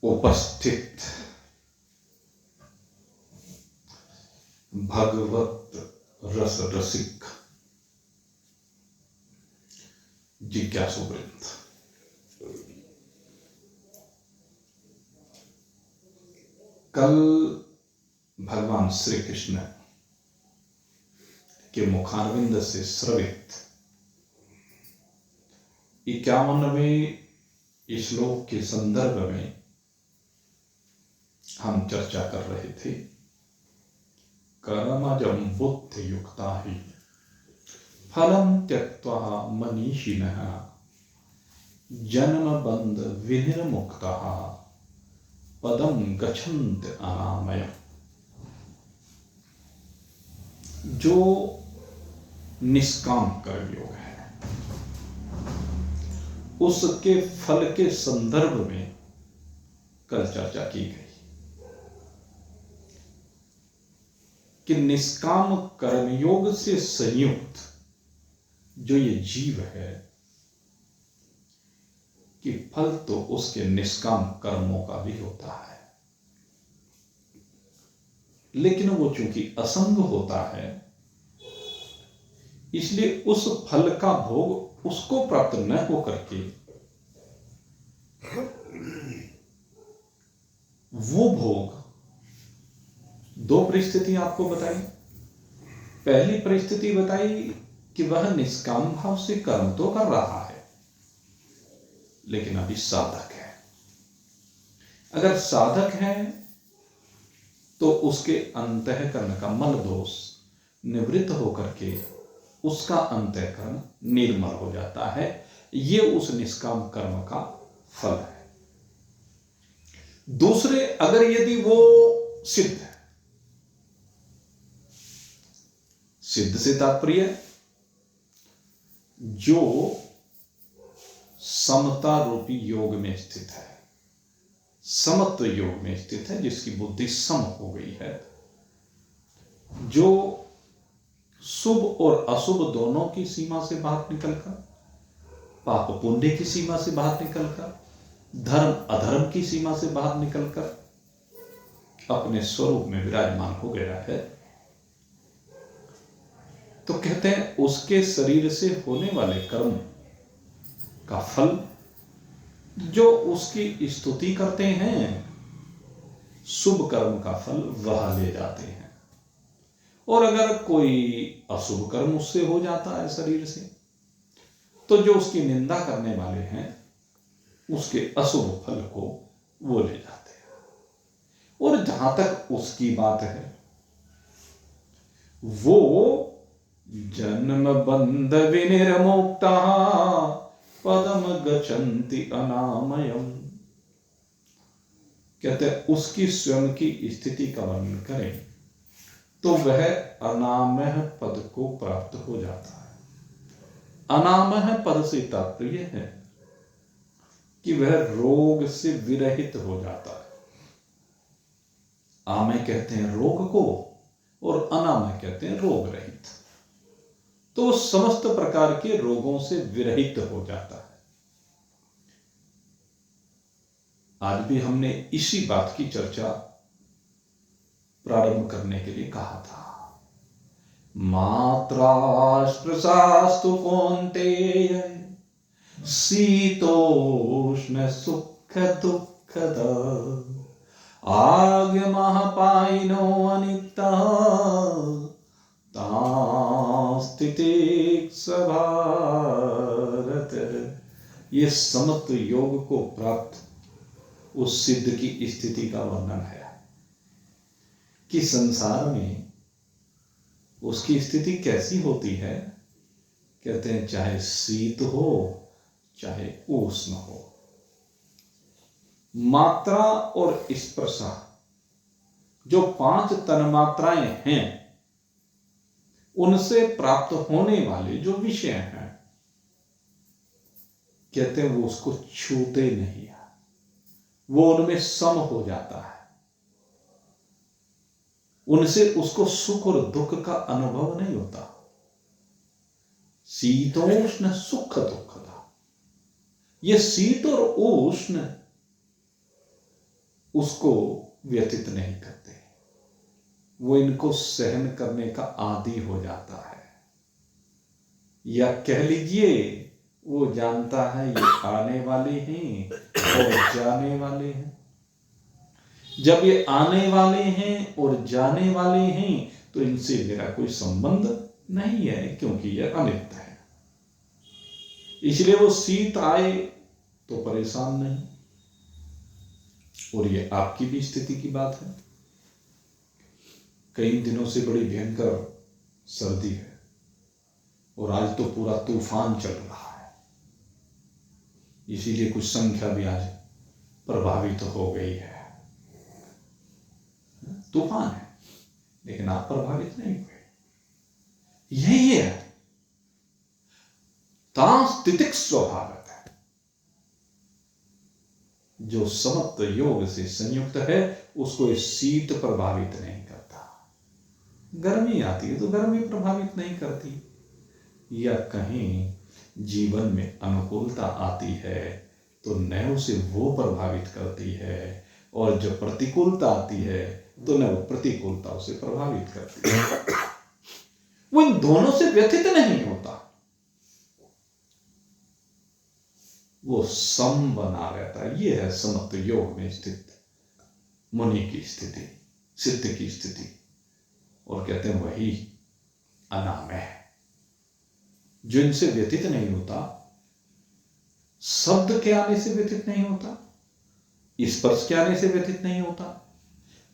उपस्थित भगवत रस रसिक जिज्ञासु वृंद, कल भगवान श्री कृष्ण के मुखारविंद से श्रवित 51वें श्लोक के संदर्भ में हम चर्चा कर रहे थे। कर्मजं बुद्धि युक्ता हि फलं त्यक्त्वा मनीषिणः जन्म बंध विनिर्मुक्तः पदम गच्छन्ति अनामयम्। जो निष्काम कर्मयोग है उसके फल के संदर्भ में कल चर्चा की गई कि निष्काम कर्मयोग से संयुक्त जो ये जीव है कि फल तो उसके निष्काम कर्मों का भी होता है, लेकिन वो चूंकि असंग होता है इसलिए उस फल का भोग उसको प्राप्त न हो करके वो भोग, दो परिस्थिति आपको बताई। पहली परिस्थिति बताई कि वह निष्काम भाव से कर्म तो कर रहा है लेकिन अभी साधक है। अगर साधक है तो उसके अंतःकरण का मन दोष निवृत्त होकर के उसका अंतःकरण निर्मल हो जाता है। ये उस निष्काम कर्म का फल है। दूसरे, अगर यदि वो सिद्ध है, सिद्ध से तात्पर्य जो समता रूपी योग में स्थित है, समत्व योग में स्थित है, जिसकी बुद्धि सम हो गई है, जो शुभ और अशुभ दोनों की सीमा से बाहर निकलकर, पाप पुण्य की सीमा से बाहर निकलकर, धर्म अधर्म की सीमा से बाहर निकलकर अपने स्वरूप में विराजमान हो गया है, तो कहते हैं उसके शरीर से होने वाले कर्म का फल जो उसकी स्तुति करते हैं, शुभ कर्म का फल वह ले जाते हैं। और अगर कोई अशुभ कर्म उससे हो जाता है शरीर से, तो जो उसकी निंदा करने वाले हैं उसके अशुभ फल को वो ले जाते हैं। और जहां तक उसकी बात है, वो जन्म बंध विनिर्मुक्ता पदम गच्छन्ति अनामयम्। कहते हैं उसकी स्वयं की स्थिति का वर्णन करें तो वह अनामय पद को प्राप्त हो जाता है। अनामय पद से तात्पर्य है कि वह रोग से विरहित हो जाता है। आमय कहते हैं रोग को और अनामय कहते हैं रोग रहित। तो समस्त प्रकार के रोगों से विरहित हो जाता है। आज भी हमने इसी बात की चर्चा प्रारंभ करने के लिए कहा था। मात्रास्पृशास्तु कौन्तेय शीतोष्ण सुख दुःखद आगमः पायिनो अनित्यः तास्तितिक्ष भारत। ये समत्व योग को प्राप्त उस सिद्ध की स्थिति का वर्णन है कि संसार में उसकी स्थिति कैसी होती है। कहते हैं चाहे शीत हो चाहे उष्ण हो, मात्रा और स्पर्शा जो 5 तन्मात्राएं हैं उनसे प्राप्त होने वाले जो विषय हैं, कहते हैं वो उसको छूते नहीं है, वो उनमें सम हो जाता है। उनसे उसको सुख और दुख का अनुभव नहीं होता। शीतोष्ण सुख दुखदा, ये शीत और उष्ण उसको व्यतीत नहीं करते, वो इनको सहन करने का आदी हो जाता है, या कह लीजिए वो जानता है ये आने वाले हैं और जाने वाले हैं। जब ये आने वाले हैं और जाने वाले हैं तो इनसे मेरा कोई संबंध नहीं है, क्योंकि ये अनित्य है। इसलिए वो शीत आए तो परेशान नहीं। और ये आपकी भी स्थिति की बात है। कई दिनों से बड़ी भयंकर सर्दी है और आज तो पूरा तूफान चल रहा है, इसीलिए कुछ संख्या भी आज प्रभावित हो गई है। तूफान है लेकिन आप प्रभावित नहीं हुए। यही है तांस्थितिक स्वभाव है। जो समत्व योग से संयुक्त है उसको शीत प्रभावित नहीं करता। गर्मी आती है तो गर्मी प्रभावित नहीं करती, या कहीं जीवन में अनुकूलता आती है तो न उसे वो प्रभावित करती है, और जब प्रतिकूलता आती है तो न वो प्रतिकूलता उसे प्रभावित करती है। वो इन दोनों से व्यथित नहीं होता, वो सम बना रहता है। ये है समत्व योग में स्थित मुनि की स्थिति, सिद्ध की स्थिति। और कहते हैं वही अनामय है जो इनसे व्यतीत नहीं होता। शब्द के आने से व्यतीत नहीं होता, स्पर्श के आने से व्यतीत नहीं होता,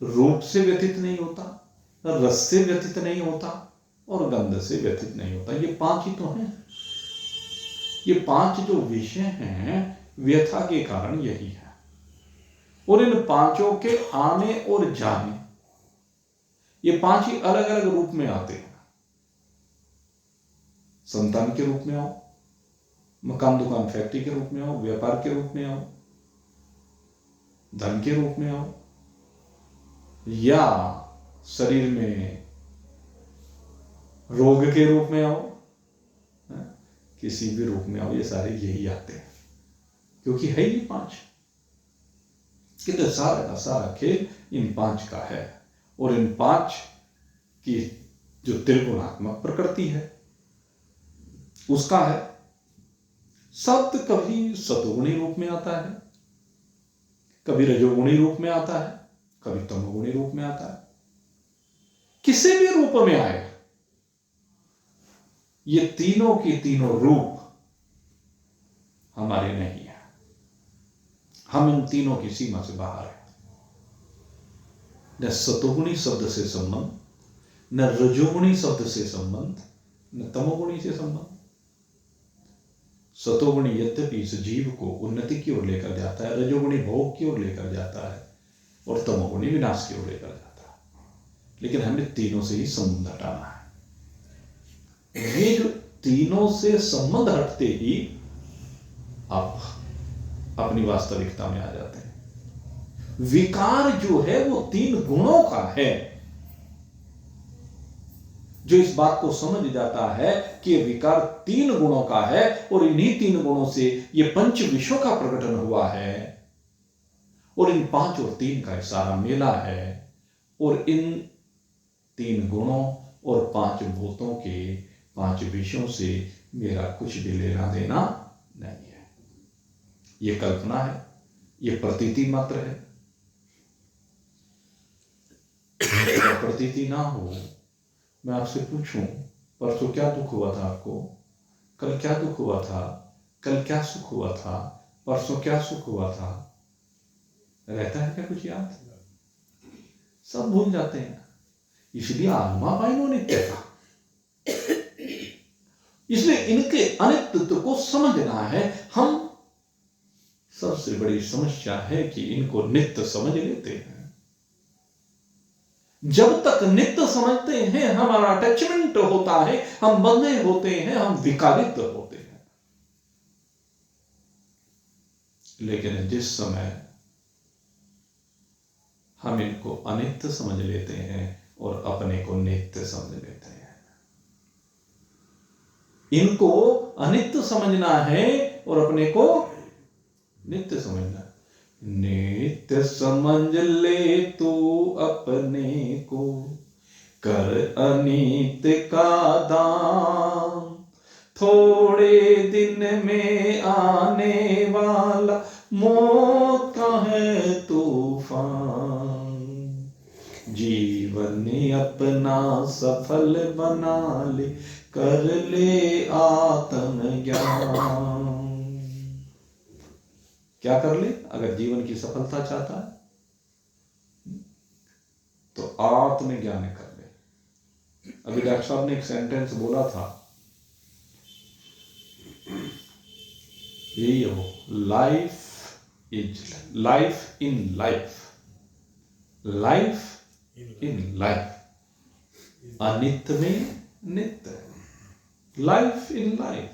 रूप से व्यतीत नहीं होता, रस से व्यतीत नहीं होता, और गंध से व्यतीत नहीं होता। ये पांच ही तो हैं। ये पांच जो विषय हैं व्यथा के कारण यही है। और इन पांचों के आने और जाने, ये पांच ही अलग अलग रूप में आते हैं। संतान के रूप में आओ, मकान दुकान फैक्ट्री के रूप में आओ, व्यापार के रूप में आओ, धन के रूप में आओ, या शरीर में रोग के रूप में आओ, किसी भी रूप में आओ, ये सारे यही आते हैं, क्योंकि है ही पांच। कितने सारा का सारा खेल इन पांच का है। और इन पांच की जो त्रिगुणात्मक प्रकृति है उसका है। शब्द कभी सतोगुणी रूप में आता है, कभी रजोगुणी रूप में आता है, कभी तमोगुणी रूप में आता है। किसी भी रूप में आए, ये तीनों के तीनों रूप हमारे नहीं है। हम इन तीनों की सीमा से बाहर हैं। न सतोगुणी शब्द से संबंध, न रजोगुणी शब्द से संबंध, न तमोगुणी से संबंध। सतोगुणी यद्यपि इस जीव को उन्नति की ओर लेकर जाता है, रजोगुणी भोग की ओर लेकर जाता है, और तमोगुणी विनाश की ओर लेकर जाता है, लेकिन हमें तीनों से ही संबंध हटाना है। ये जो तीनों से संबंध हटते ही आप अपनी वास्तविकता में आ जाते हैं। विकार जो है वो तीन गुणों का है। जो इस बात को समझ जाता है कि विकार तीन गुणों का है और इन्हीं तीन गुणों से ये पंच विश्वों का प्रकटन हुआ है, और इन पांच और तीन का सारा मेला है, और इन तीन गुणों और पांच भूतों के पांच विषयों से मेरा कुछ भी लेना देना नहीं है। ये कल्पना है, ये प्रतीति मात्र है। अगर प्रतीति ना हो, मैं आपसे पूछूं परसों क्या दुख हुआ था आपको, कल क्या दुख हुआ था, कल क्या सुख हुआ था, परसों क्या सुख हुआ था, रहता है क्या कुछ याद? सब भूल जाते हैं। इसलिए आत्मा पाइनो नित्य था। इसलिए इनके अनित्यत्व को समझना है। हम सबसे बड़ी समस्या है कि इनको नित्य समझ लेते हैं। जब तक नित्य समझते हैं हमारा अटैचमेंट होता है, हम बंधे होते हैं, हम विकारित होते हैं। लेकिन जिस समय हम इनको अनित्य समझ लेते हैं और अपने को नित्य समझ लेते हैं, इनको अनित्य समझना है और अपने को नित्य समझना है। नित्य समझ ले तू अपने को, कर अनित्य का दान, थोड़े दिन में आने वाला मौत का है तूफान। जीवन अपना सफल बना ले, कर ले आत्मज्ञान। क्या कर ले? अगर जीवन की सफलता चाहता है तो आत्मज्ञान कर ले। अभी डॉक्टर साहब ने एक सेंटेंस बोला था, यही हो, life in life, life in life, अनित्य में नित्य, लाइफ इन लाइफ,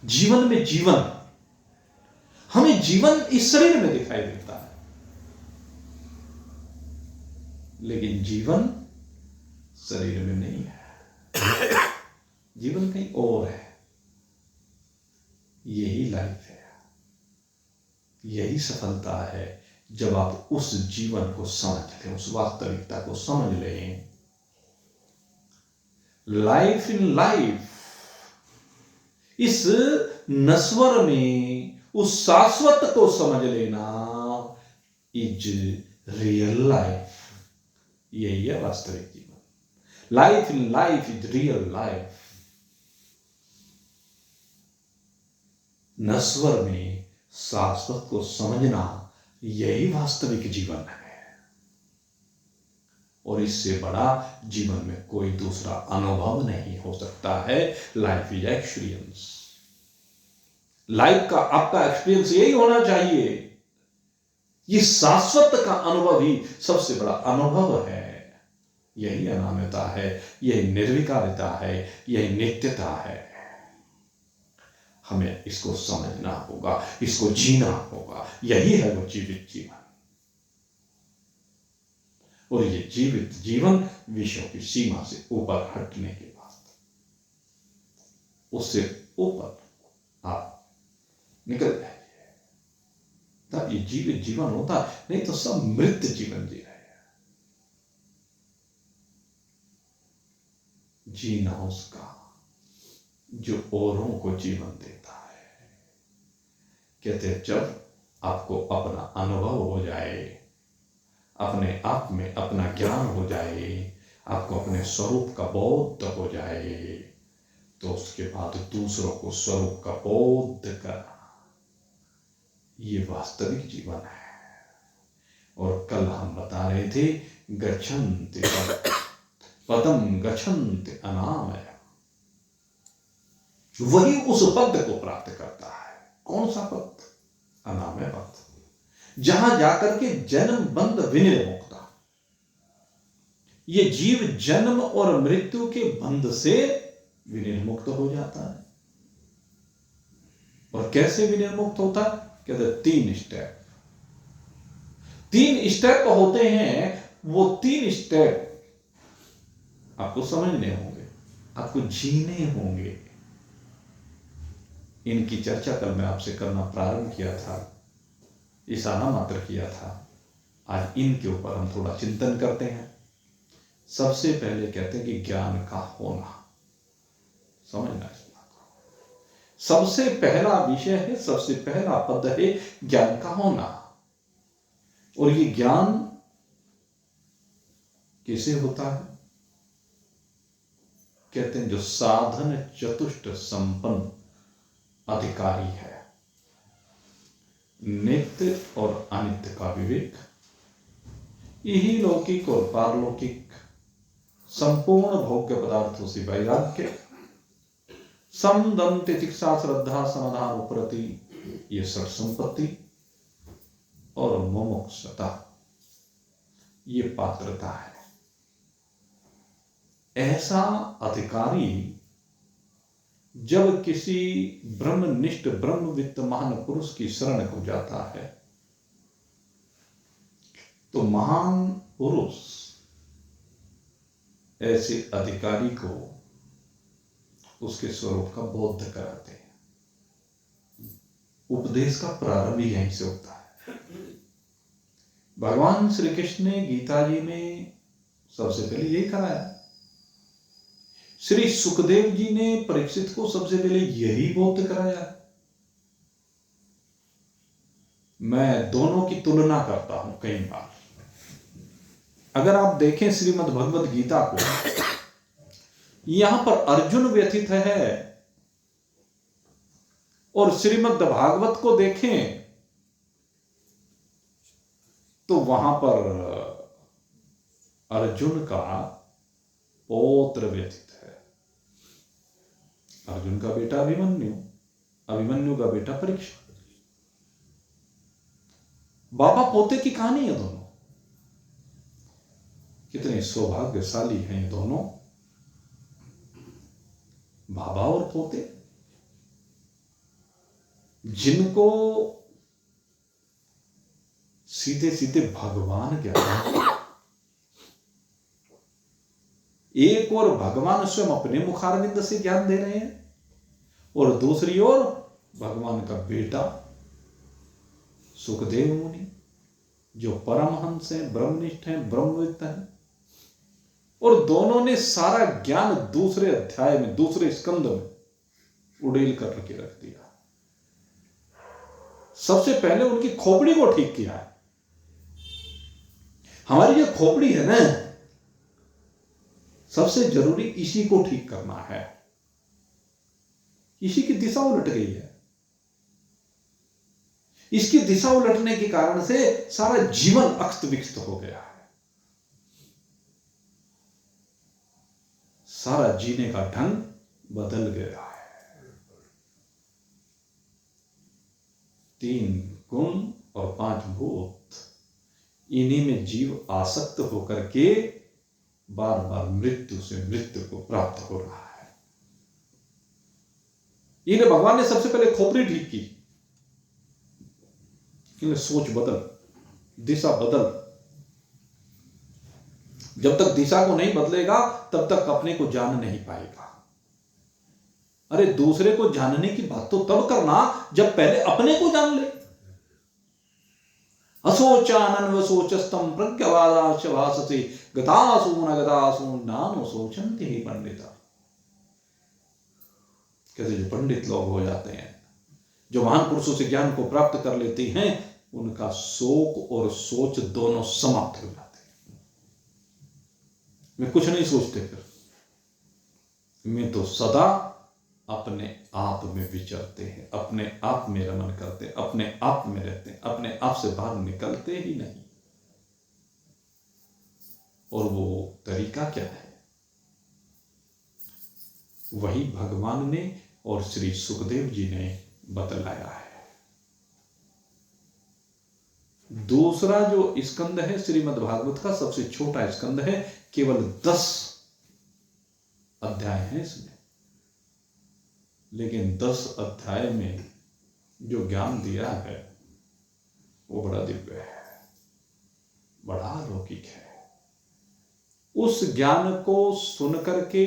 जीवन में जीवन। हमें जीवन इस शरीर में दिखाई देता है, लेकिन जीवन शरीर में नहीं है, जीवन कहीं और है। यही लाइफ है, यही सफलता है, जब आप उस जीवन को समझ लें, उस वास्तविकता को समझ लें। लाइफ इन लाइफ, इस नश्वर में उस शाश्वत को समझ लेना इज रियल लाइफ। यही है वास्तविक जीवन। Life in life is real life. नश्वर में शाश्वत को समझना, यही वास्तविक जीवन है। और इससे बड़ा जीवन में कोई दूसरा अनुभव नहीं हो सकता है। Life is experience. लाइफ का आपका एक्सपीरियंस यही होना चाहिए। ये शाश्वत का अनुभव ही सबसे बड़ा अनुभव है। यही अनाम्यता है, यही निर्विकारिता है, यही नित्यता है। हमें इसको समझना होगा, इसको जीना होगा। यही है वो जीवित जीवन। और ये जीवित जीवन विषयों की सीमा से ऊपर हटने के बाद, उससे ऊपर आप निकल जाइए, तब ये जीवित जीवन होता। नहीं तो सब मृत जीवन जी रहे हैं। जीना उसका जो औरों को जीवन देता है। कहते जब आपको अपना अनुभव हो जाए, अपने आप में अपना ज्ञान हो जाए, आपको अपने स्वरूप का बोध हो जाए, तो उसके बाद दूसरों को स्वरूप का बोध करना, ये वास्तविक जीवन है। और कल हम बता रहे थे, गच्छन्ति पदम गच्छन्ति अनामय, वही उस पद को प्राप्त करता है। कौन सा पद? अनामय पद, जहां जाकर के जन्म बंध विनिर्मुक्ता, ये जीव जन्म और मृत्यु के बंध से विनिर्मुक्त हो जाता है। और कैसे विनिर्मुक्त होता है? कहते 3 स्टेप। 3 स्टेप होते हैं। वो 3 स्टेप आपको समझने होंगे, आपको जीने होंगे। इनकी चर्चा कल मैं आपसे करना प्रारंभ किया था, इशारा मात्र किया था। आज इनके ऊपर हम थोड़ा चिंतन करते हैं। सबसे पहले कहते हैं कि ज्ञान का होना, समझना इस बात को। सबसे पहला विषय है, सबसे पहला पद है ज्ञान का होना। और ये ज्ञान कैसे होता है? कहते हैं जो साधन चतुष्ट संपन्न अधिकारी है, नित्य और अनित्य का विवेक, यही लौकिक और पारलौकिक संपूर्ण भोग्य पदार्थों से वैराग्य, सम दम तितिक्षा श्रद्धा समाधान उपरति, ये षट संपत्ति, और मुमुक्षुता, ये पात्रता है। ऐसा अधिकारी जब किसी ब्रह्मनिष्ठ ब्रह्मवित्त महान पुरुष की शरण को जाता है, तो महान पुरुष ऐसे अधिकारी को उसके स्वरूप का बोध कराते हैं। उपदेश का प्रारंभ ही यहीं से होता है। भगवान श्री कृष्ण ने गीता जी में सबसे पहले यही कराया। श्री सुखदेव जी ने परीक्षित को सबसे पहले यही बोध कराया। मैं दोनों की तुलना करता हूं कई बार। अगर आप देखें श्रीमद् भगवद गीता को, यहां पर अर्जुन व्यथित है, और श्रीमद् भागवत को देखें तो वहां पर अर्जुन का पौत्र व्यथित है। अर्जुन का बेटा अभिमन्यु, अभिमन्यु का बेटा परीक्षित। बाबा पोते की कहानी है दोनों। कितने सौभाग्यशाली हैं ये दोनों, बाबा और पोते, जिनको सीधे सीधे भगवान ज्ञान। एक और भगवान स्वयं अपने मुखारविंद से ज्ञान दे रहे हैं, और दूसरी ओर भगवान का बेटा सुखदेव मुनि, जो परमहंस हैं, ब्रह्मनिष्ठ हैं, ब्रह्मविद्ता हैं, और दोनों ने सारा ज्ञान दूसरे अध्याय में, दूसरे स्कंद में उड़ेल कर के रख दिया। सबसे पहले उनकी खोपड़ी को ठीक किया है। हमारी जो खोपड़ी है ना, सबसे जरूरी इसी को ठीक करना है। इसी की दिशा उलट गई है। इसकी दिशा उलटने के कारण से सारा जीवन अस्त व्यस्त हो गया है। सारा जीने का ढंग बदल गया है। 3 गुण और 5 भूत, इन्हीं में जीव आसक्त होकर के बार बार मृत्यु से मृत्यु को प्राप्त हो रहा है। इन्हें भगवान ने सबसे पहले खोपड़ी ठीक की, इन्हें सोच बदल, दिशा बदल। जब तक दिशा को नहीं बदलेगा तब तक अपने को जान नहीं पाएगा। अरे दूसरे को जानने की बात तो तब करना जब पहले अपने को जान ले। असोचानन्वसोचस्तम प्रज्ञवादाश्च भासते गतासून अगतासून नानो सोचन्ति ही पंडिता। कैसे जो पंडित लोग हो जाते हैं, जो महान पुरुषों से ज्ञान को प्राप्त कर लेते हैं, उनका शोक और सोच दोनों समाप्त हो जाते हैं। वे कुछ नहीं सोचते, फिर मैं तो सदा अपने आप में विचरते हैं, अपने आप में रमन करते हैं, अपने आप में रहते हैं, अपने आप से बाहर निकलते ही नहीं। और वो तरीका क्या है? वही भगवान ने और श्री सुखदेव जी ने बतलाया है। दूसरा जो स्कंद है श्रीमद् भागवत का, सबसे छोटा स्कंद है, केवल 10 अध्याय हैं इसमें, लेकिन 10 अध्याय में जो ज्ञान दिया है वो बड़ा दिव्य है, बड़ा अलौकिक है। उस ज्ञान को सुनकर के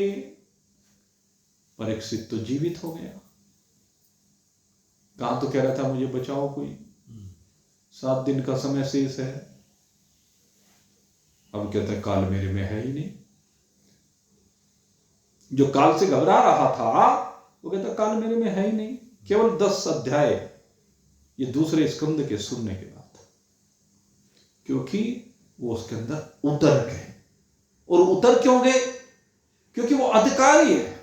परीक्षित तो जीवित हो गया। कहां तो कह रहा था मुझे बचाओ कोई, 7 दिन का समय शेष है। अब कहता है काल मेरे में है ही नहीं। जो काल से घबरा रहा था वो कहता काल मेरे में है ही नहीं। केवल 10 अध्याय ये दूसरे स्कंद के सुनने के बाद, क्योंकि वो उसके अंदर उतर गए। और उतर क्यों गए? क्योंकि वो अधिकारी है,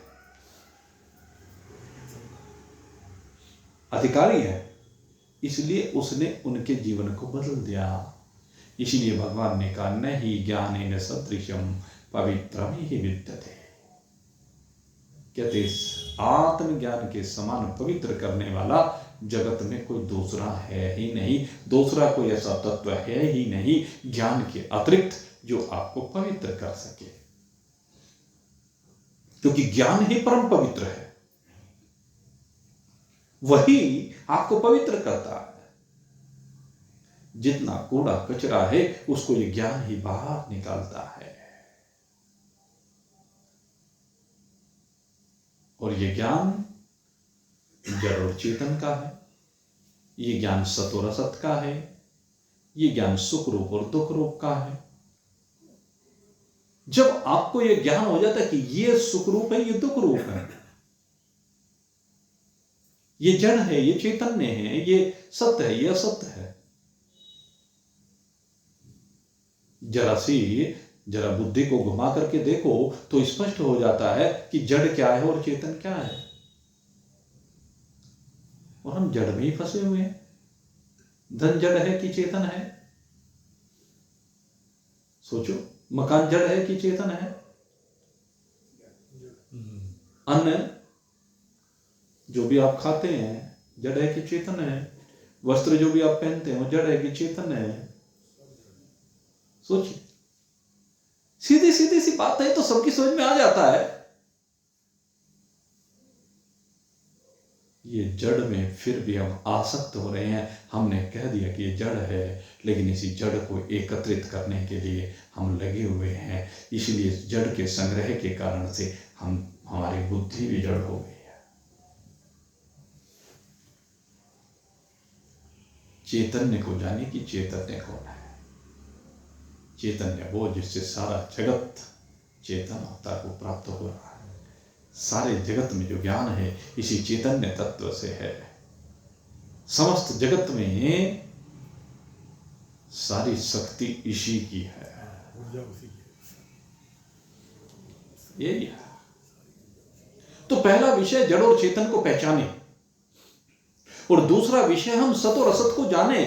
अधिकारी है, इसलिए उसने उनके जीवन को बदल दिया। इसलिए भगवान ने कहा नहीं ज्ञानेन सदृशम पवित्रम ही विद्यते। कहते आत्मज्ञान के समान पवित्र करने वाला जगत में कोई दूसरा है ही नहीं, दूसरा कोई ऐसा तत्व है ही नहीं ज्ञान के अतिरिक्त जो आपको पवित्र कर सके। क्योंकि ज्ञान ही परम पवित्र है, वही आपको पवित्र करता है। जितना कूड़ा कचरा है उसको ये ज्ञान ही बाहर निकालता है। और ये ज्ञान जड़ और चेतन का है। ये ज्ञान सत और असत का है, ये ज्ञान सुख रूप और दुख रूप का है। जब आपको ये ज्ञान हो जाता है कि ये सुख रूप है, ये दुख रूप है, ये जड़ है, ये चैतन्य है, ये सत्य है, ये असत्य है, जरा बुद्धि को घुमा करके देखो तो स्पष्ट हो जाता है कि जड़ क्या है और चेतन क्या है। और हम जड़ में ही फंसे हुए हैं। धन जड़ है कि चेतन है? सोचो, मकान जड़ है कि चेतन है? अन्न जो भी आप खाते हैं जड़ है कि चेतन है? वस्त्र जो भी आप पहनते हैं वो जड़ है कि चेतन है? सोचिए, सीधी सीधी सी बात है, तो सबकी समझ में आ जाता है। ये जड़ में फिर भी हम आसक्त हो रहे हैं। हमने कह दिया कि ये जड़ है, लेकिन इसी जड़ को एकत्रित करने के लिए हम लगे हुए हैं। इसलिए जड़ के संग्रह के कारण से हमारी बुद्धि भी जड़ हो गई है। चैतन्य को जाने कि चैतन्य कौन है। चैतन्य वो जिससे सारा जगत चेतनता को प्राप्त हो रहा है। सारे जगत में जो ज्ञान है इसी चैतन्य तत्व से है। समस्त जगत में सारी शक्ति इसी की है। यही है। तो पहला विषय जड़ और चेतन को पहचाने, और दूसरा विषय हम सत और असत को जाने।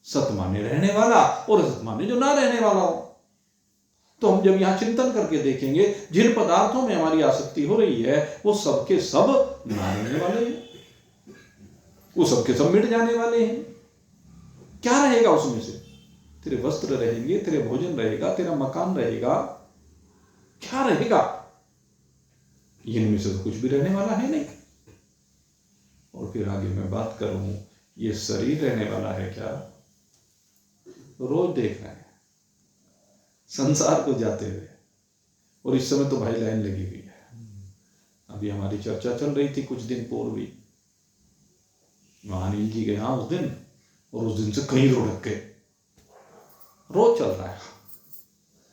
सत माने रहने वाला और असत माने जो ना रहने वाला हो। तो हम जब यहां चिंतन करके देखेंगे, जिन पदार्थों में हमारी आसक्ति हो रही है वो सबके सब ना रहने वाले हैं, वो सबके सब मिट जाने वाले हैं। क्या रहेगा उसमें से? तेरे वस्त्र रहेंगे, तेरे भोजन रहेगा, तेरा मकान रहेगा, क्या रहेगा? इनमें से तो कुछ भी रहने वाला है नहीं। और फिर आगे मैं बात करूं, ये शरीर रहने वाला है क्या? रोज देख रहे हैं संसार को जाते हुए, और इस समय तो भाई लाइन लगी हुई है। अभी हमारी चर्चा चल रही थी कुछ दिन पूर्व भी, वहां अनिल जी गए उस दिन, और उस दिन से कई लुढ़क गए। रोज चल रहा है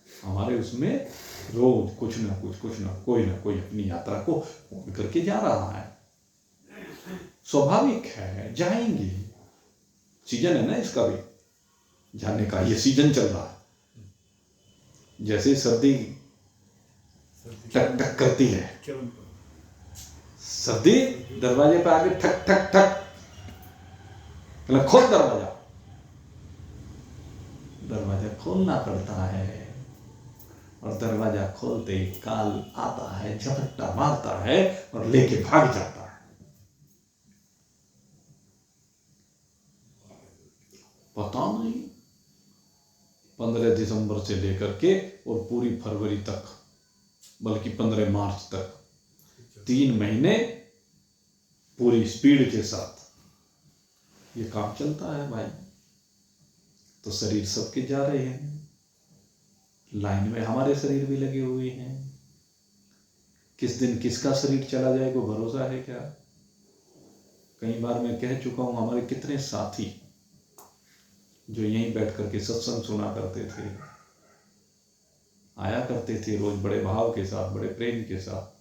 हमारे उसमें, रोज कुछ ना कोई अपनी यात्रा को पूर्ण करके जा रहा है। स्वाभाविक है, जाएंगे, सीजन है ना इसका भी जाने का। ये सीजन चल रहा है। जैसे सर्दी टक टक करती है, सर्दी दरवाजे पे आके ठक ठक ठक, मतलब खोल दरवाजा, दरवाजा खोलना पड़ता है। और दरवाजा खोलते ही काल आता है, झपट्टा मारता है और लेके भाग जाता है। पता नहीं 15 दिसंबर से लेकर के और पूरी फरवरी तक, बल्कि 15 मार्च तक, 3 महीने पूरी स्पीड के साथ ये काम चलता है भाई। तो शरीर सबके जा रहे हैं, लाइन में हमारे शरीर भी लगे हुए हैं। किस दिन किसका शरीर चला जाए वो भरोसा है क्या? कई बार मैं कह चुका हूं, हमारे कितने साथी जो यहीं बैठ करके सत्संग सुना करते थे, आया करते थे रोज बड़े भाव के साथ, बड़े प्रेम के साथ,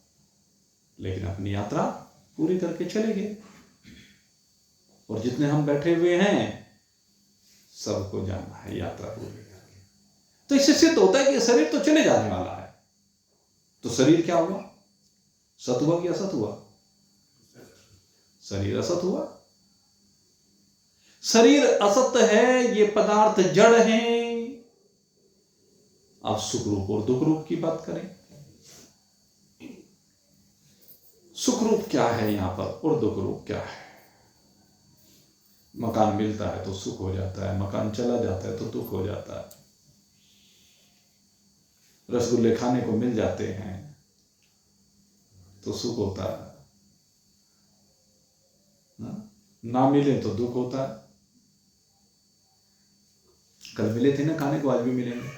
लेकिन अपनी यात्रा पूरी करके चले गए। और जितने हम बैठे हुए हैं सबको जाना है यात्रा पूरी करके। तो इससे सिद्ध होता है कि शरीर तो चले जाने वाला है। तो शरीर क्या हुआ? सत हुआ कि असत हुआ? शरीर असत हुआ। शरीर असत है, ये पदार्थ जड़ हैं। अब सुख रूप और दुख रूप की बात करें। सुख रूप क्या है यहां पर और दुख रूप क्या है? मकान मिलता है तो सुख हो जाता है, मकान चला जाता है तो दुख हो जाता है। रसगुल्ले खाने को मिल जाते हैं तो सुख होता है, ना मिले तो दुख होता है। कल मिले थे ना खाने को, आज भी मिलेंगे।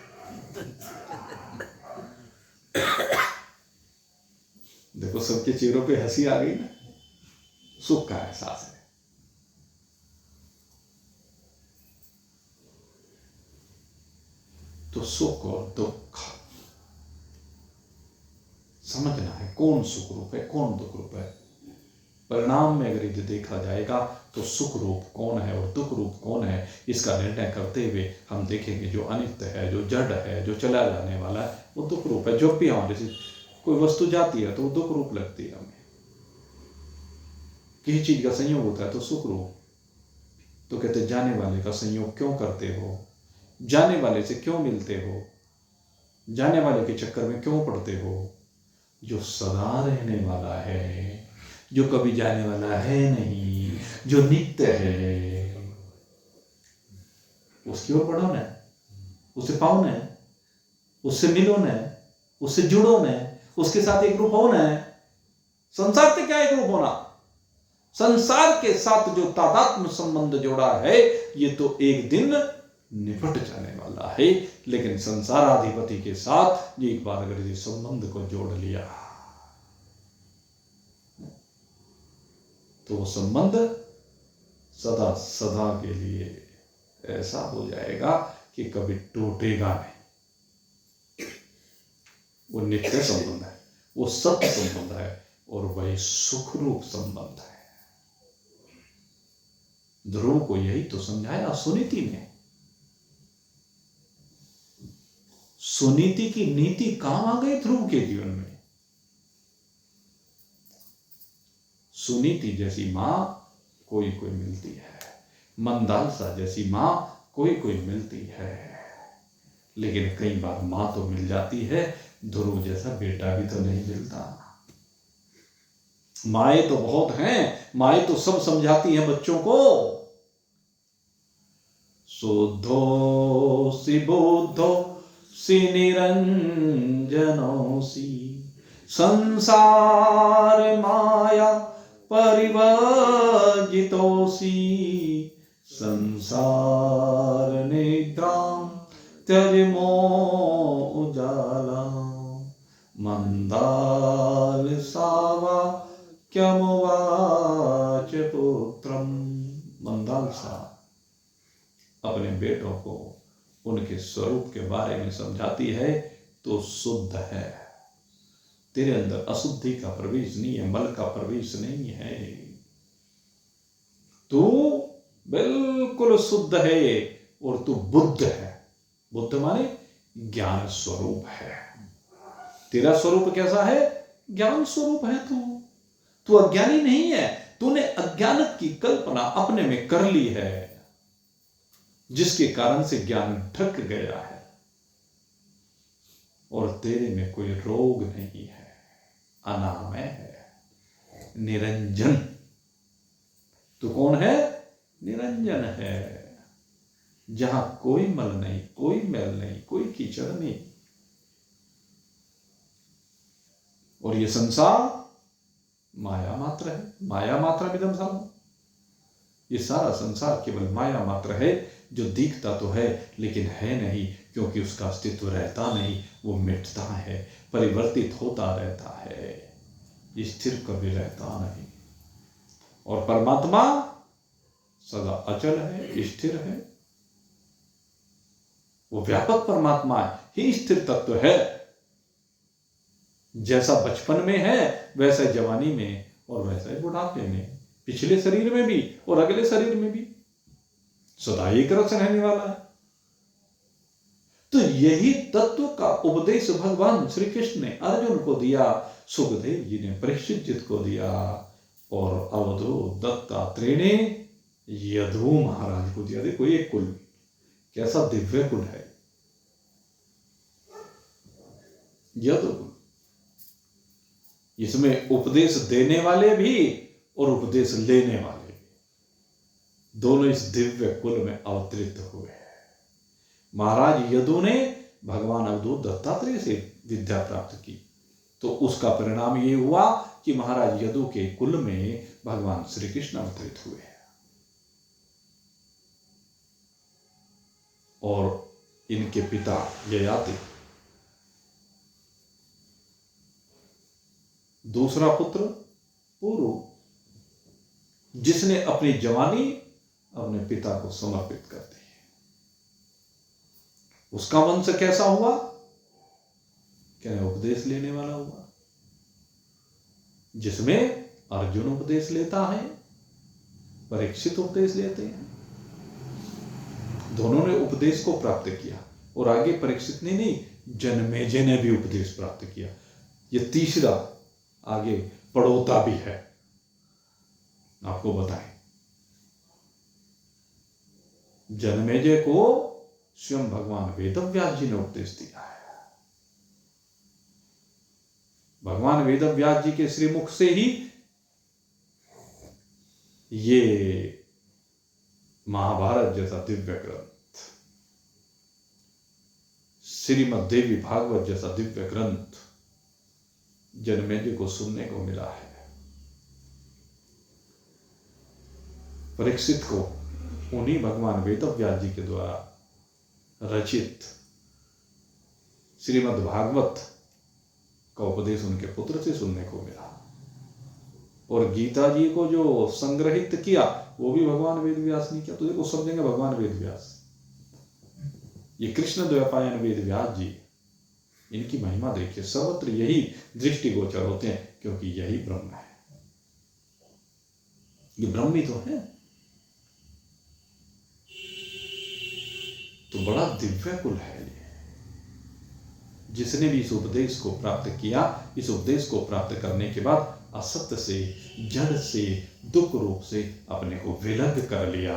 देखो सबके चेहरों पे हंसी आ गई ना, सुख का एहसास है। तो सुख और दुख समझना है, कौन सुख रूप है कौन दुख रूप है। परिणाम में अगर ये देखा जाएगा तो सुख रूप कौन है और दुख रूप कौन है, इसका निर्णय करते हुए हम देखेंगे जो अनित्य है, जो जड़ है, जो चला जाने वाला है, वो दुख रूप है। जो भी हमारे से कोई वस्तु जाती है तो वो दुख रूप लगती है हमें। किसी चीज का संयोग होता है तो सुख रूप। तो कहते जाने वाले का संयोग क्यों करते हो, जाने वाले से क्यों मिलते हो, जाने वाले के चक्कर में क्यों पड़ते हो। जो सदा रहने वाला है, जो कभी जाने वाला है नहीं, जो नित्य है, उसकी ओर बढ़ो न, उसे पाओ न, उससे मिलो न, उससे जुड़ो न, उसके साथ एक रूप हो न। संसार से क्या एक रूप होना, संसार के साथ जो तादात्म्य संबंध जोड़ा है ये तो एक दिन निपट जाने वाला है। लेकिन संसाराधिपति के साथ एक बार अगर ये संबंध को जोड़ लिया तो वो संबंध सदा सदा के लिए ऐसा हो जाएगा कि कभी टूटेगा नहीं। वो नित्य संबंध है, वो सत्य संबंध है और वही सुख रूप संबंध है। ध्रुव को यही तो समझाया सुनीति ने। सुनीति की नीति काम आ गई ध्रुव के जीवन में। सुनीति जैसी मां कोई कोई मिलती है, मंदालसा जैसी मां कोई कोई मिलती है, लेकिन कई बार मां तो मिल जाती है, ध्रुव जैसा बेटा भी तो नहीं मिलता। माएँ तो बहुत हैं, माएँ तो सब समझाती हैं बच्चों को। शुद्धोऽसि बुद्धोऽसि निरञ्जनोऽसि संसार माया परिवर्जितोऽसि संसार निद्रां त्यज मोह-उजाला मंदालसावा क्यमुवाच पुत्रम। मंदालसा अपने बेटों को उनके स्वरूप के बारे में समझाती है। तो शुद्ध है, तेरे अंदर अशुद्धि का प्रवेश नहीं है, मल का प्रवेश नहीं है, तू बिल्कुल शुद्ध है और तू बुद्ध है। बुद्ध माने ज्ञान स्वरूप है। तेरा स्वरूप कैसा है? ज्ञान स्वरूप है। तू अज्ञानी नहीं है। तूने अज्ञान की कल्पना अपने में कर ली है, जिसके कारण से ज्ञान ढक गया है। और तेरे में कोई रोग नहीं है, अनामय है, निरंजन। तू कौन है? निरंजन है, जहां कोई मल नहीं, कोई मैल नहीं, कोई कीचड़ नहीं। और ये संसार माया मात्र है। माया मात्र विदम सर्वम। ये सारा संसार केवल माया मात्र है, जो दिखता तो है लेकिन है नहीं, क्योंकि उसका अस्तित्व रहता नहीं, वो मिटता है, परिवर्तित होता रहता है, स्थिर कभी रहता नहीं। और परमात्मा सदा अचल है, स्थिर है। वो व्यापक परमात्मा ही स्थिर तत्व है। जैसा बचपन में है वैसा जवानी में और वैसा ही बुढ़ापे में, पिछले शरीर में भी और अगले शरीर में भी सदा एक रस रहने वाला है। तो यही तत्व का उपदेश भगवान श्री कृष्ण ने अर्जुन को दिया, सुखदेव जी ने परीक्षित जी को दिया, और अवधूत दत्तात्रेय ने यदु महाराज को दिया। देखो ये कुल कैसा दिव्य कुल है, यदु कुल। इसमें उपदेश देने वाले भी और उपदेश लेने वाले भी, दोनों इस दिव्य कुल में अवतरित हुए हैं। महाराज यदु ने भगवान अवधूत दत्तात्रेय से विद्या प्राप्त की, तो उसका परिणाम ये हुआ कि महाराज यदु के कुल में भगवान श्री कृष्ण अवतरित हुए हैं। और इनके पिता ययाति, दूसरा पुत्र पुरु, जिसने अपनी जवानी अपने पिता को समर्पित कर दी। उसका वंश कैसा हुआ? क्या उपदेश लेने वाला हुआ, जिसमें अर्जुन उपदेश लेता है, परीक्षित उपदेश लेते हैं। दोनों ने उपदेश को प्राप्त किया, और आगे परीक्षित ने नहीं, जनमेजय ने भी उपदेश प्राप्त किया। ये तीसरा आगे पड़ोता भी है, आपको बताएं। जनमेजय को स्वयं भगवान वेदव्यास जी ने उपदेश दिया है। भगवान वेदव्यास जी के श्रीमुख से ही ये महाभारत जैसा दिव्य ग्रंथ, श्रीमद् देवी भागवत जैसा दिव्य ग्रंथ जनमेजय को सुनने को मिला है। परीक्षित को उन्हीं भगवान वेदव्यास जी के द्वारा रचित श्रीमद् भागवत का उपदेश उनके पुत्र से सुनने को मिला, और गीता जी को जो संग्रहित किया वो भी भगवान वेदव्यास ने किया। तो देखो सब जगह भगवान वेदव्यास, ये कृष्ण द्वैपायन वेदव्यास जी, इनकी महिमा देखिए, सर्वत्र यही दृष्टिगोचर होते हैं, क्योंकि यही ब्रह्म है, ये ब्रह्म ही तो है। तो बड़ा दिव्य कुल है ये। जिसने भी इस उपदेश को प्राप्त किया, इस उपदेश को प्राप्त करने के बाद असत्य से, जड़ से, दुख रूप से अपने को विलग कर लिया,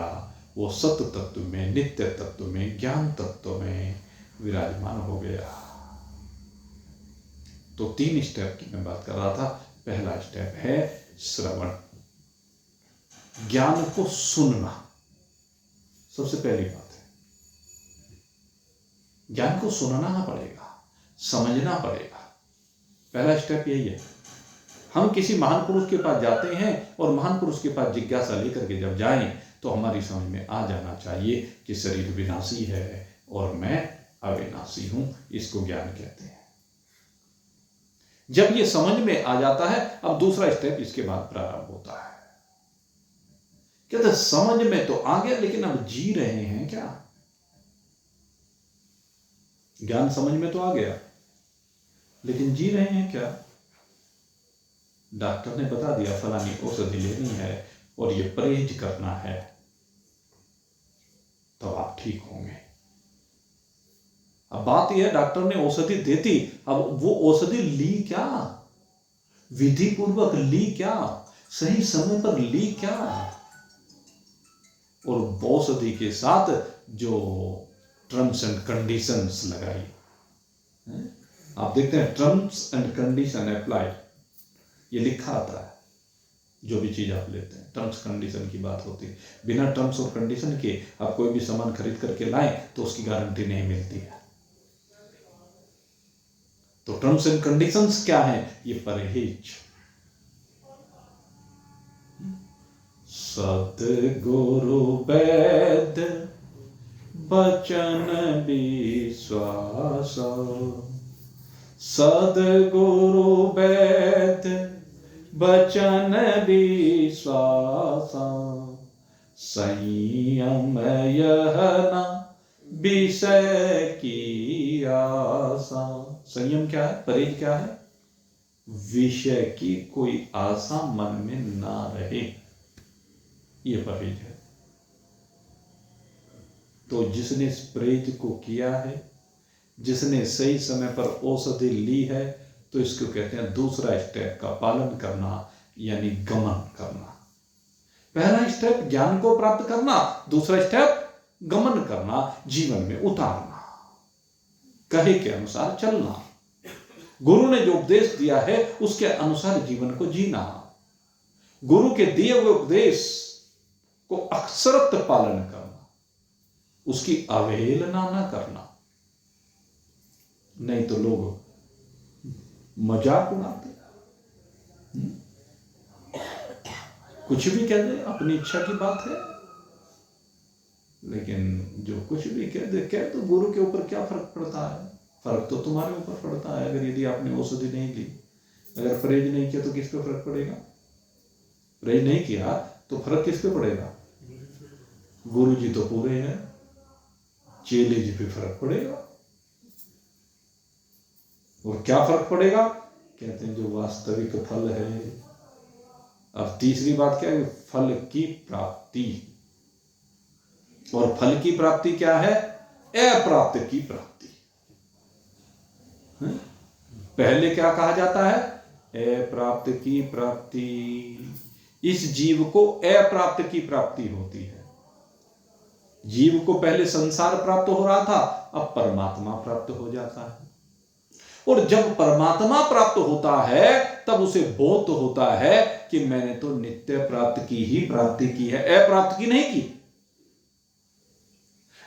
वो सत्य तत्व में, नित्य तत्व में, ज्ञान तत्व में विराजमान हो गया। तो 3 स्टेप की मैं बात कर रहा था। पहला स्टेप है श्रवण, ज्ञान को सुनना, सबसे पहली बात है। ज्ञान को सुनना पड़ेगा, समझना पड़ेगा, पहला स्टेप यही है। हम किसी महान पुरुष के पास जाते हैं, और महान पुरुष के पास जिज्ञासा लेकर के जब जाएं, तो हमारी समझ में आ जाना चाहिए कि शरीर विनाशी है और मैं अविनाशी हूं, इसको ज्ञान कहते हैं। जब ये समझ में आ जाता है, अब दूसरा स्टेप इसके बाद प्रारंभ होता है। कहते समझ में तो आ गया, लेकिन अब जी रहे हैं क्या? ज्ञान समझ में तो आ गया, लेकिन जी रहे हैं क्या? डॉक्टर ने बता दिया फलानी औषधि लेनी है और ये परहेज करना है, तो आप ठीक होंगे। अब बात यह है, डॉक्टर ने औषधि देती, अब वो औषधि ली क्या? विधि पूर्वक ली क्या? सही समय पर ली क्या? और औषधि के साथ जो टर्म्स एंड कंडीशंस लगाई, आप देखते हैं टर्म्स एंड कंडीशन अप्लाइड, ये लिखा आता है। जो भी चीज आप लेते हैं टर्म्स कंडीशन की बात होती है। बिना टर्म्स और कंडीशन के आप कोई भी सामान खरीद करके लाएं तो उसकी गारंटी नहीं मिलती है। तो टर्म्स एंड कंडीशंस क्या है? ये परहेज। सद्गुरु वैद बचन विश्वास, सद्गुरु वैद बचन विश्वास, संयम यह न विषय की आशा। संयम क्या है? परहेज क्या है? विषय की कोई आशा मन में ना रहे, ये परहेज है। तो जिसने इस परहेज को किया है, जिसने सही समय पर औषधि ली है, तो इसको कहते हैं दूसरा स्टेप का पालन करना, यानी गमन करना। पहला स्टेप ज्ञान को प्राप्त करना, दूसरा स्टेप गमन करना, जीवन में उतारना, कहे के अनुसार चलना, गुरु ने जो उपदेश दिया है उसके अनुसार जीवन को जीना, गुरु के दिए हुए उपदेश को अक्षरत पालन करना, उसकी अवहेलना ना करना। नहीं तो लोग मजाक उड़ाते, कुछ भी कह दे, अपनी इच्छा की बात है, लेकिन जो कुछ भी कह दे, कह तो गुरु के ऊपर क्या फर्क पड़ता है? फर्क तो तुम्हारे ऊपर पड़ता है। अगर यदि आपने औषधि नहीं ली, अगर परहेज नहीं किया, तो किस पे फर्क पड़ेगा? परहेज नहीं किया तो फर्क किस पे पड़ेगा? गुरु जी तो पूरे हैं, चेलेज पे फर्क पड़ेगा। और क्या फर्क पड़ेगा? कहते हैं जो वास्तविक फल है। अब तीसरी बात क्या है? फल की प्राप्ति। और फल की प्राप्ति क्या है? अप्राप्त की प्राप्ति। पहले क्या कहा जाता है? अप्राप्त की प्राप्ति। इस जीव को अप्राप्त की प्राप्ति होती है। जीव को पहले संसार प्राप्त हो रहा था, अब परमात्मा प्राप्त हो जाता है। और जब परमात्मा प्राप्त होता है तब उसे बोध होता है कि मैंने तो नित्य प्राप्त की ही प्राप्ति की है, अप्राप्त की नहीं की।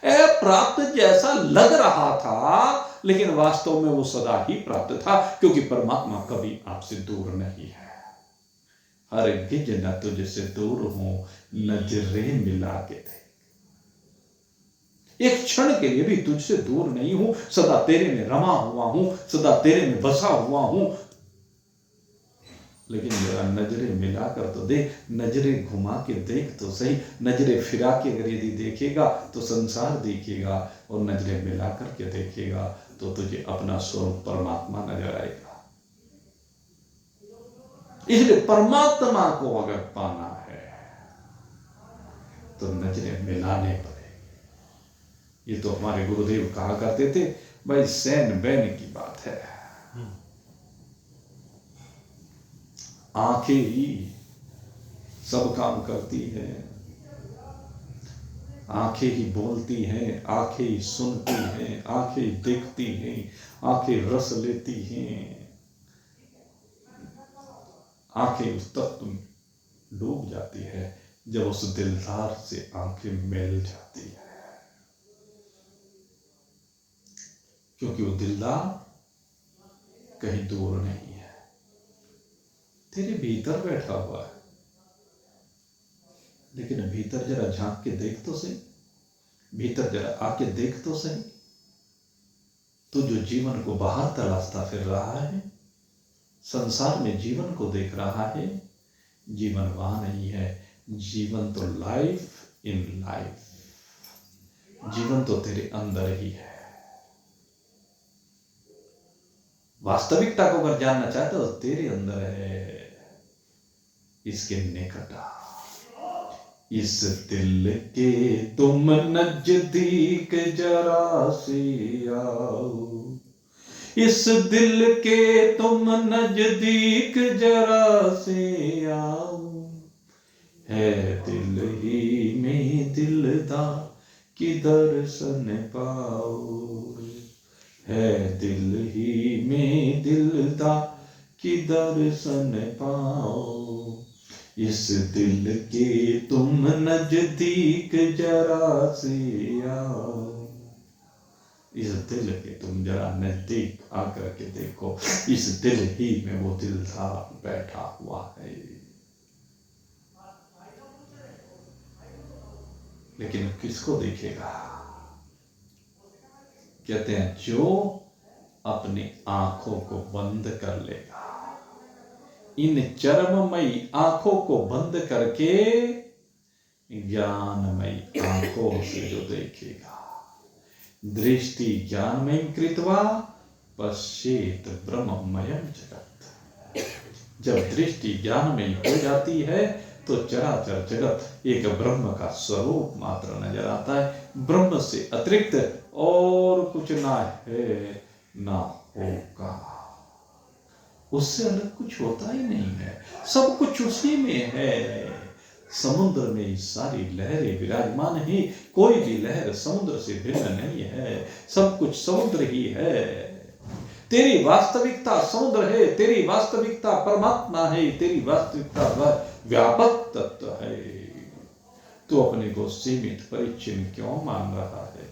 अप्राप्त जैसा लग रहा था, लेकिन वास्तव में वो सदा ही प्राप्त था, क्योंकि परमात्मा कभी आपसे दूर नहीं है। हर गिज न तुझसे दूर हूं, नजरें मिला के थे। एक क्षण के लिए भी तुझसे दूर नहीं हूं, सदा तेरे में रमा हुआ हूं, सदा तेरे में बसा हुआ हूं। लेकिन जरा नजरें मिलाकर तो देख, नजरें घुमा के देख तो सही। नजरें फिरा के अगर यदि देखेगा तो संसार देखेगा, और नजरें मिलाकर के देखेगा तो तुझे अपना स्वरूप परमात्मा नजर आएगा। इसलिए परमात्मा को अगर पाना है तो नजरें मिलाने पड़ेगी। ये तो हमारे गुरुदेव कहा करते थे, भाई सैन बैन की बात है। आंखें ही सब काम करती हैं, आंखें ही बोलती हैं, आंखें ही सुनती हैं, आंखें देखती हैं, आंखें रस लेती हैं। आंखें उस तत्व में डूब जाती है जब उस दिलदार से आंखें मिल जाती है, क्योंकि वो दिलदार कहीं दूर नहीं है, तेरे भीतर बैठा हुआ है। लेकिन भीतर जरा झांक के देख तो सही, भीतर जरा आके देख तो सही। तो जो जीवन को बाहर तलाशता फिर रहा है, संसार में जीवन को देख रहा है, जीवन वहां नहीं है। जीवन तो लाइफ इन लाइफ, जीवन तो तेरे अंदर ही है। वास्तविकता को अगर जानना चाहते हो तो तेरे अंदर है, इसके निकट आ। इस दिल के तुम नजदीक जरा से आओ, इस दिल के तुम नजदीक जरा से आओ। है दिल ही में दिलदार की दर्शन पाओ, है दिल ही में दिलदार की दर्शन पाओ। इस दिल के तुम नजदीक जरा से आओ, इस दिल के तुम जरा नजदीक आकर के देखो, इस दिल ही में वो दिलदार बैठा हुआ है। लेकिन किसको देखेगा? कहते हैं जो अपनी आंखों को बंद कर लेगा, इन चरममयी आंखों को बंद करके ज्ञानमयी आंखों से जो देखेगा। दृष्टि ज्ञानमयी कृत्वा पश्येत ब्रह्ममयं जगत। जब दृष्टि ज्ञानमयी हो जाती है तो चराचर जगत एक ब्रह्म का स्वरूप मात्र नजर आता है। ब्रह्म से अतिरिक्त और कुछ ना है ना होगा, उससे अलग कुछ होता ही नहीं है, सब कुछ उसी में है। समुद्र में सारी लहरें विराजमान है, कोई भी लहर समुद्र से भिन्न नहीं है, सब कुछ समुद्र ही है। तेरी वास्तविकता समुद्र है, तेरी वास्तविकता परमात्मा है, तेरी वास्तविकता वह व्यापक तत्व है। तो अपने को सीमित परिच्छिन्न क्यों मान रहा है?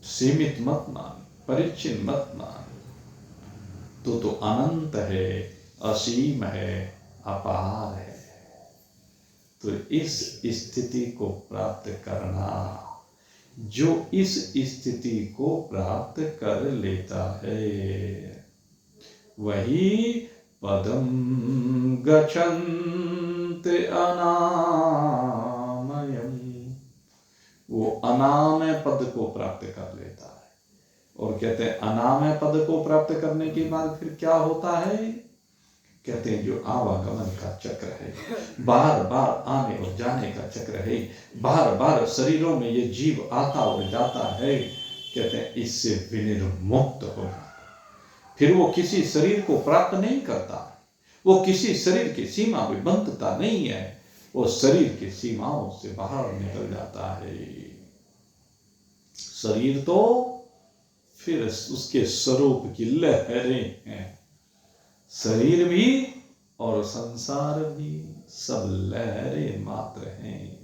सीमित मत मान, परिच्छिन्न मत मान। तो अनंत है, असीम है, अपार है। तो इस स्थिति को प्राप्त करना, जो इस स्थिति को प्राप्त कर लेता है वही पदम गच्छन्ति अनामयम्, अनामय पद को प्राप्त कर लेता है। और कहते हैं अनामय पद को प्राप्त करने के बाद फिर क्या होता है? कहते हैं जो आवागमन का चक्र है, बार बार आने और जाने का चक्र है, बार बार शरीरों में ये जीव आता और जाता है, कहते हैं इससे विनिर्मुक्त हो जाता है। फिर वो किसी शरीर को प्राप्त नहीं करता, वो किसी शरीर की सीमा में बंधता नहीं है, वो शरीर की सीमाओं से बाहर निकल जाता है। शरीर तो फिर उसके स्वरूप की लहरें हैं। शरीर भी और संसार भी सब लहरें मात्र हैं,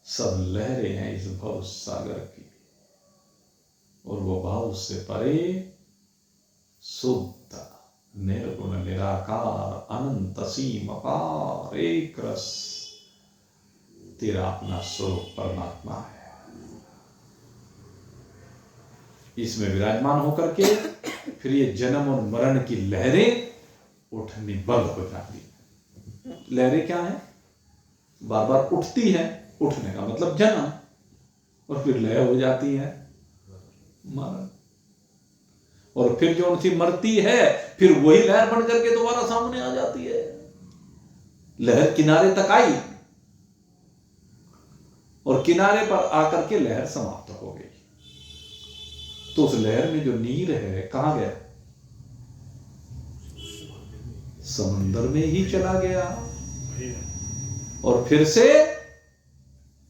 सब लहरें हैं इस भव सागर की। और वो भाव से परे शुद्ध निर्गुण निराकार अनंत सीम अपार एक रस तेरा अपना स्वरूप परमात्मा है। इसमें विराजमान होकर के फिर ये जन्म और मरण की लहरें उठनी बंद हो जाती है। लहरें क्या है? बार बार उठती है, उठने का मतलब जन्म, और फिर लय हो जाती है मरण। और फिर जो उनकी मरती है फिर वही लहर बन करके दोबारा सामने आ जाती है। लहर किनारे तक आई और किनारे पर आकर के लहर समाप्त हो गई। तो उस लहर में जो नीर है कहां गया? समंदर में ही चला गया और फिर से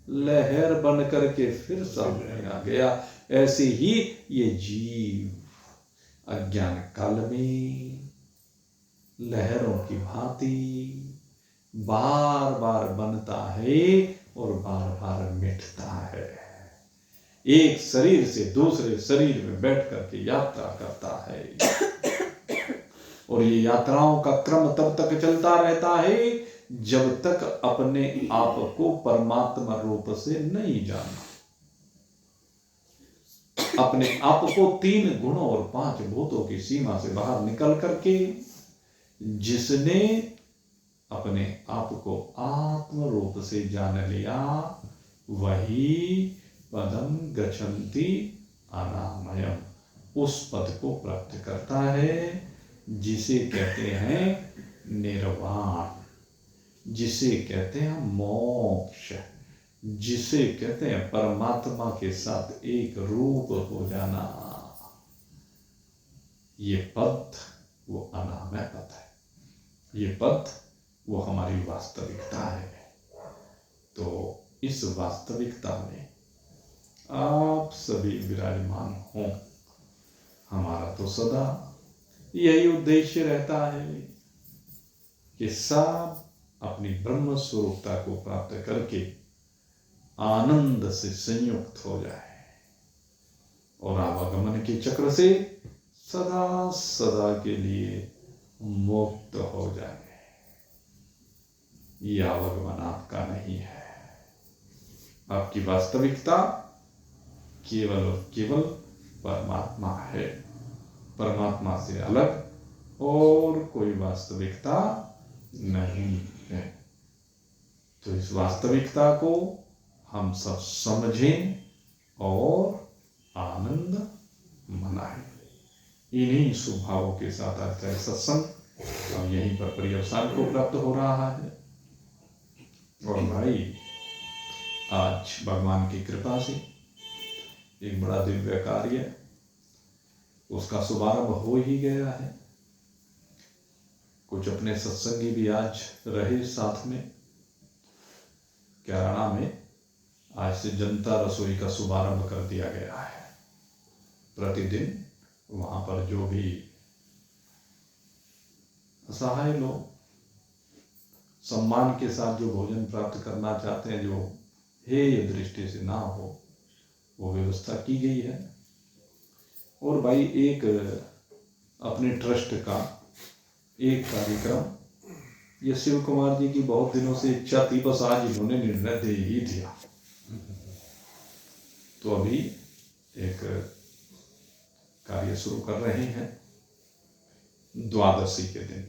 लहर बन करके फिर सामने आ गया। ऐसे ही ये जीव अज्ञान काल में लहरों की भांति बार बार बनता है और बार बार मिटता है। एक शरीर से दूसरे शरीर में बैठ करके यात्रा करता है। और ये यात्राओं का क्रम तब तक चलता रहता है जब तक अपने आप को परमात्मा रूप से नहीं जाना। अपने आप को 3 गुणों और 5 भूतों की सीमा से बाहर निकल करके जिसने अपने आप को आत्म रूप से जान लिया वही पदम गच्छन्ति अनामयम उस पद को प्राप्त करता है जिसे कहते हैं निर्वाण, जिसे कहते हैं मोक्ष, जिसे कहते हैं परमात्मा के साथ एक रूप हो जाना। ये पद वो अनामय पद है, ये पद वो हमारी वास्तविकता है। तो इस वास्तविकता में आप सभी विराजमान हों। हमारा तो सदा यही उद्देश्य रहता है कि सब अपनी ब्रह्म स्वरूपता को प्राप्त करके आनंद से संयुक्त हो जाए और आवागमन के चक्र से सदा सदा के लिए मुक्त हो जाए। ये आवागमन आपका नहीं है। आपकी वास्तविकता केवल और केवल परमात्मा है। परमात्मा से अलग और कोई वास्तविकता नहीं है। तो इस वास्तविकता को हम सब समझें और आनंद मनाएं। इन्हीं स्वभावों के साथ आज का सत्संग अब यहीं पर पर्यवसान को प्राप्त हो रहा है। और भाई आज भगवान की कृपा से एक बड़ा दिव्य कार्य उसका शुभारंभ हो ही गया है। कुछ अपने सत्संगी भी आज रहे साथ में। कैराना में आज से जनता रसोई का शुभारंभ कर दिया गया है। प्रतिदिन वहां पर जो भी असहाय लोग सम्मान के साथ जो भोजन प्राप्त करना चाहते हैं, जो हेय दृष्टि से ना हो, वो व्यवस्था की गई है। और भाई एक अपने ट्रस्ट का एक कार्यक्रम ये शिव कुमार जी की बहुत दिनों से इच्छा थी, बस आज इन्होंने निर्णय दे ही दिया। तो अभी एक कार्य शुरू कर रहे हैं। द्वादशी के दिन,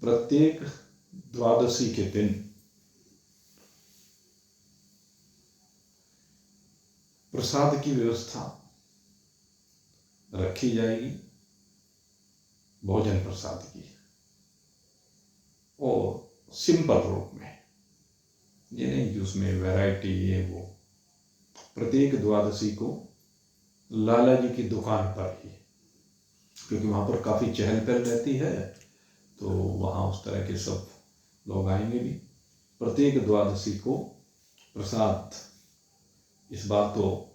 प्रत्येक द्वादशी के दिन प्रसाद की व्यवस्था रखी जाएगी, भोजन प्रसाद की, और सिंपल रूप में, ये नहीं कि उसमें वैरायटी ये वो। प्रत्येक द्वादशी को लाला जी की दुकान पर ही, क्योंकि वहाँ पर काफ़ी चहल पहल रहती है, तो वहाँ उस तरह के सब लोग आएंगे भी। प्रत्येक द्वादशी को प्रसाद, इस बार तो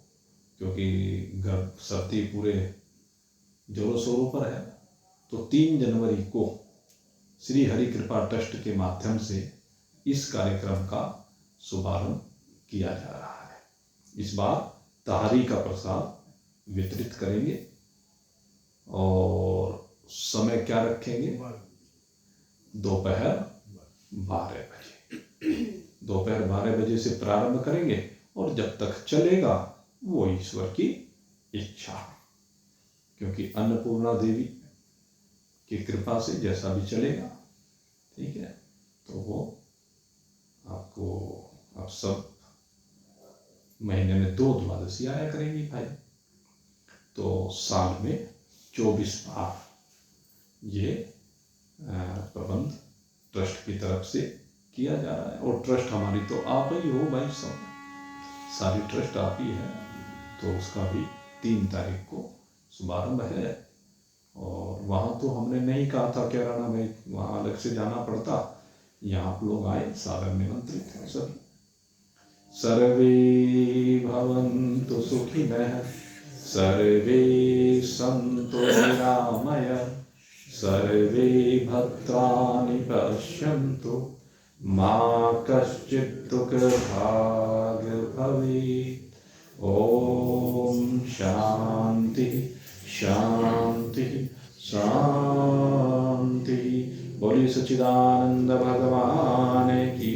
क्योंकि सर्दी पूरे जोरों शोरों पर है, तो 3 जनवरी को श्री हरि कृपा ट्रस्ट के माध्यम से इस कार्यक्रम का शुभारंभ किया जा रहा है। इस बार तहारी का प्रसाद वितरित करेंगे, और समय क्या रखेंगे? दोपहर 12 बजे। दोपहर 12 बजे से प्रारंभ करेंगे, और जब तक चलेगा वो ईश्वर की इच्छा, क्योंकि अन्नपूर्णा देवी की कृपा से जैसा भी चलेगा, ठीक है। तो वो आपको, आप सब महीने में 2 द्वादशी आया करेंगी भाई, तो साल में 24 बार ये प्रबंध ट्रस्ट की तरफ से किया जा रहा है। और ट्रस्ट हमारी तो आप ही हो भाई, सब सारी ट्रस्ट आप ही है, तो उसका भी 3 तारीख को शुभारंभ है। और वहाँ तो हमने नहीं कहा था क्या राणा भाई, वहाँ अलग से जाना पड़ता, यहाँ आप लोग आए, सादर निमंत्रित हैं सभी। सर्वे भवन्तु सुखिनः, सर्वे सन्तु निरामयाः, सर्वे भद्राणि पश्यन्तु, मा कश्चित् दुःखभाग् भवेत्। ओम शांति शांति शांति। बोलिए सच्चिदानंद भगवान की